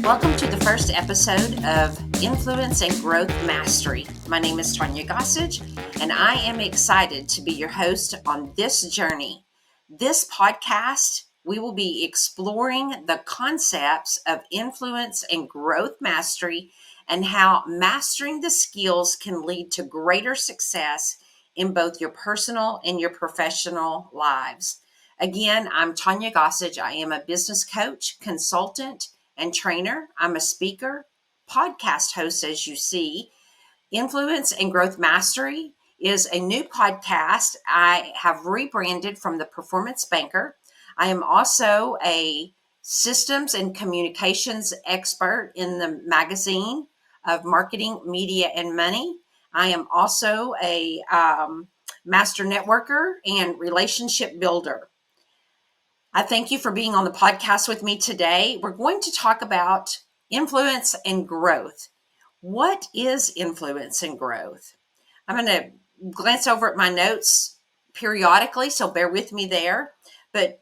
Welcome to the first episode of Influence and Growth Mastery. My name is Tanya Gossage, and I am excited to be your host on this journey. This podcast, we will be exploring the concepts of influence and growth mastery and how mastering the skills can lead to greater success in both your personal and your professional lives. Again, I'm Tanya Gossage. I am a business coach, consultant, and trainer. I'm a speaker, podcast host, as you see. Influence and Growth Mastery is a new podcast I have rebranded from the Performance Banker. I am also a systems and communications expert in the magazine of Marketing, Media, and Money. I am also a master networker and relationship builder. I thank you for being on the podcast with me today. We're going to talk about influence and growth. What is influence and growth? I'm going to glance over at my notes periodically, so bear with me there. But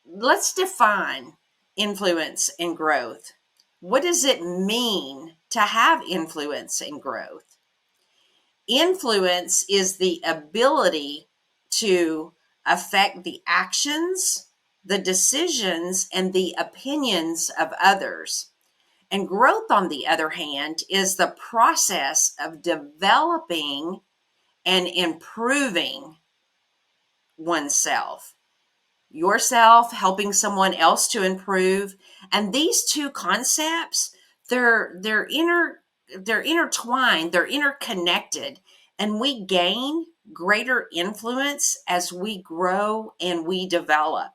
let's define influence and growth. What does it mean to have influence and growth? Influence is the ability to affect the actions, the decisions, and the opinions of others. And growth, on the other hand, is the process of developing and improving oneself. Yourself, helping someone else to improve. And these two concepts, they're intertwined, they're interconnected, and we gain greater influence as we grow and we develop.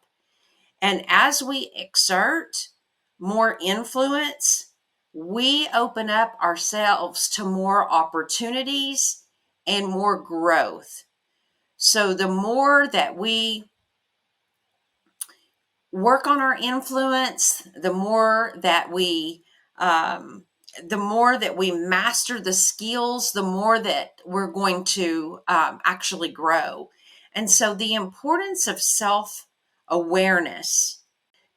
And as we exert more influence, we open up ourselves to more opportunities and more growth. So the more that we work on our influence, the more that we master the skills, the more that we're going to actually grow. And so the importance of self-awareness.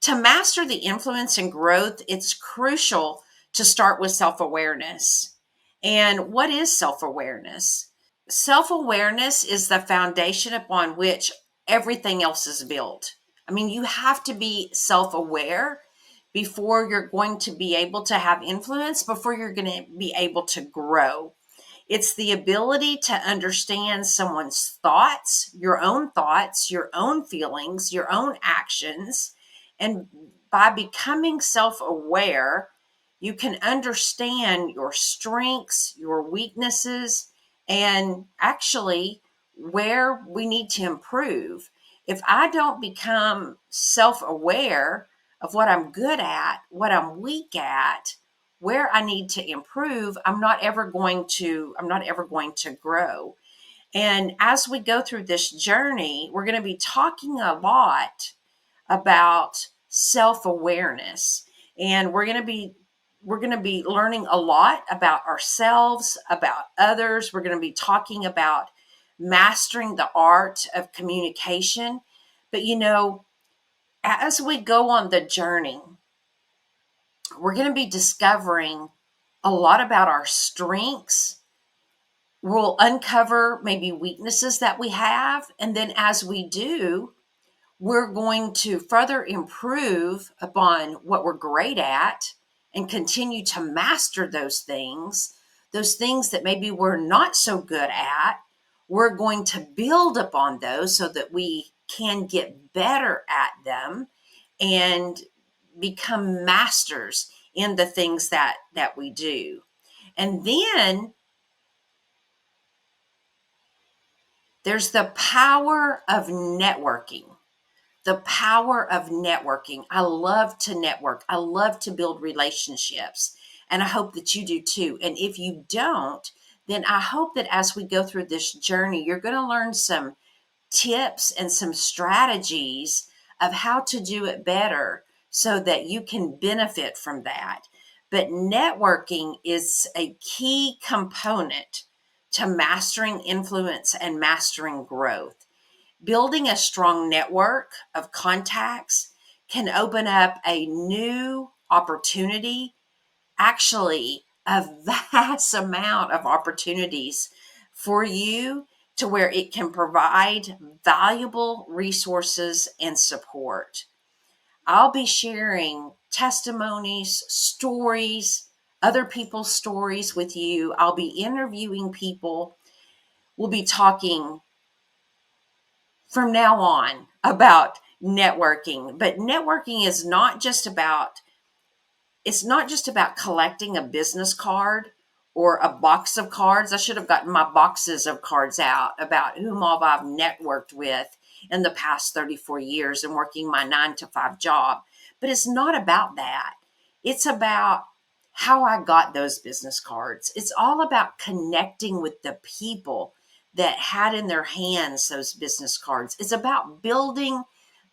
To master the influence and growth, it's crucial to start with self-awareness. And what is self-awareness? Self-awareness is the foundation upon which everything else is built. I mean, you have to be self-aware before you're going to be able to have influence, before you're going to be able to grow. It's the ability to understand someone's thoughts, your own feelings, your own actions. And by becoming self-aware, you can understand your strengths, your weaknesses, and actually where we need to improve. If I don't become self-aware of what I'm good at, what I'm weak at, where I need to improve, I'm not ever going to grow. And as we go through this journey, we're going to be talking a lot about self-awareness, and we're going to be learning a lot about ourselves, about others. We're going to be talking about mastering the art of communication. But as we go on the journey, we're going to be discovering a lot about our strengths. We'll uncover maybe weaknesses that we have. And then as we do, we're going to further improve upon what we're great at and continue to master those things that maybe we're not so good at. We're going to build upon those so that we can get better at them and become masters in the things that we do. And then there's the power of networking. The power of networking. I love to network. I love to build relationships. And I hope that you do too. And if you don't, then I hope that as we go through this journey, you're going to learn some tips and some strategies of how to do it better so that you can benefit from that. But networking is a key component to mastering influence and mastering growth. Building a strong network of contacts can open up a new opportunity actually a vast amount of opportunities for you to where it can provide valuable resources and support. I'll be sharing testimonies, stories, other people's stories with you. I'll be interviewing people. We'll be talking from now on about networking. But networking is not just about collecting a business card or a box of cards. I should have gotten my boxes of cards out about whom all I've networked with in the past 34 years and working my 9 to 5 job. But it's not about that. It's about how I got those business cards. It's all about connecting with the people that had in their hands those business cards. It's about building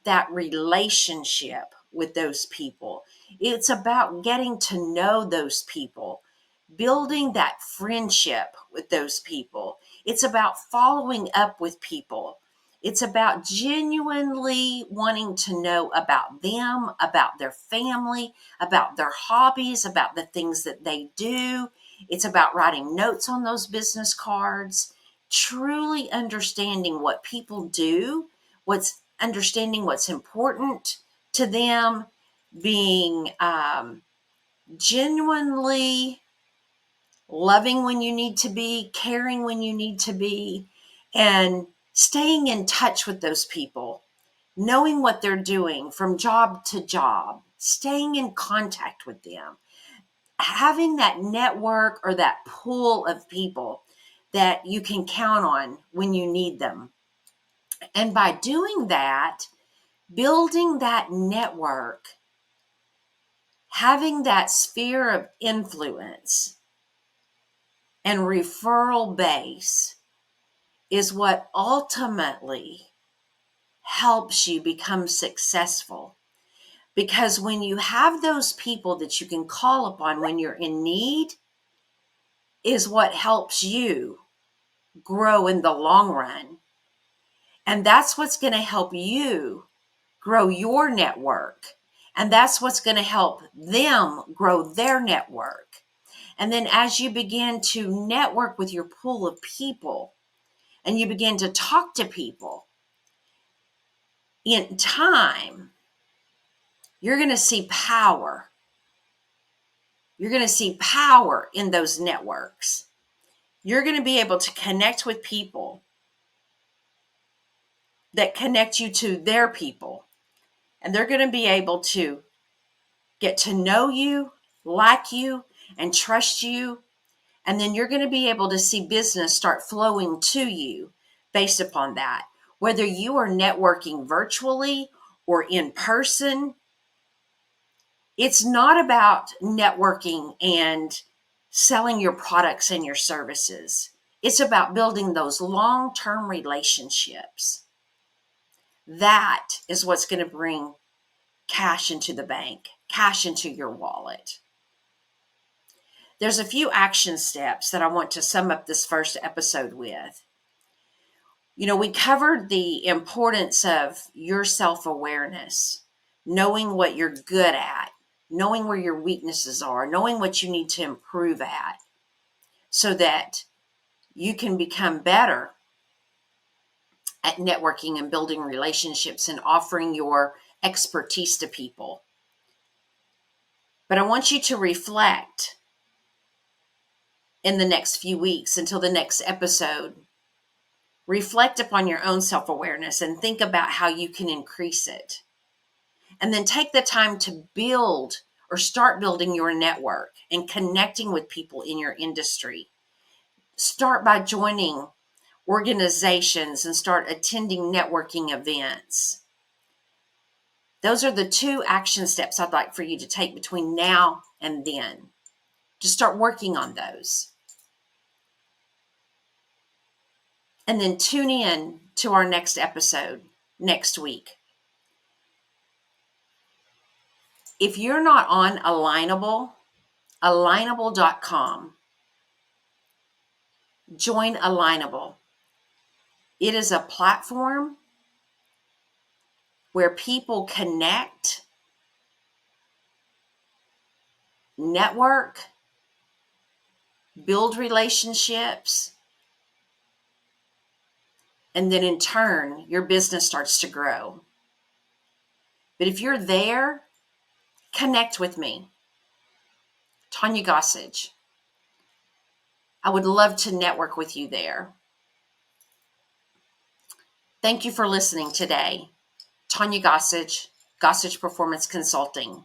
that relationship with those people. It's about getting to know those people, building that friendship with those people. It's about following up with people. It's about genuinely wanting to know about them, about their family, about their hobbies, about the things that they do. It's about writing notes on those business cards, truly understanding what people do, understanding what's important to them, being genuinely loving when you need to be, caring when you need to be, and staying in touch with those people, knowing what they're doing from job to job, staying in contact with them, having that network or that pool of people that you can count on when you need them. And by doing that, building that network, having that sphere of influence and referral base is what ultimately helps you become successful. Because when you have those people that you can call upon when you're in need, is what helps you grow in the long run. And that's what's going to help you grow your network. And that's what's going to help them grow their network. And then as you begin to network with your pool of people and you begin to talk to people, in time, you're going to see power. You're going to see power in those networks. You're going to be able to connect with people that connect you to their people. And they're going to be able to get to know you, like you, and trust you. And then you're going to be able to see business start flowing to you based upon that. Whether you are networking virtually or in person, it's not about networking and selling your products and your services. It's about building those long-term relationships. That is what's going to bring cash into the bank, cash into your wallet. There's a few action steps that I want to sum up this first episode with. We covered the importance of your self-awareness, knowing what you're good at, knowing where your weaknesses are, knowing what you need to improve at so that you can become better at networking and building relationships and offering your expertise to people. But I want you to reflect in the next few weeks until the next episode. Reflect upon your own self-awareness and think about how you can increase it. And then take the time to build or start building your network and connecting with people in your industry. Start by joining organizations and start attending networking events. Those are the 2 action steps I'd like for you to take between now and then. Just start working on those. And then tune in to our next episode next week. If you're not on alignable.com, join Alignable. It is a platform where people connect network, build relationships, and then in turn, your business starts to grow. But if you're there, connect with me, Tanya Gossage. I would love to network with you there. Thank you for listening today. Tanya Gossage, Gossage Performance Consulting.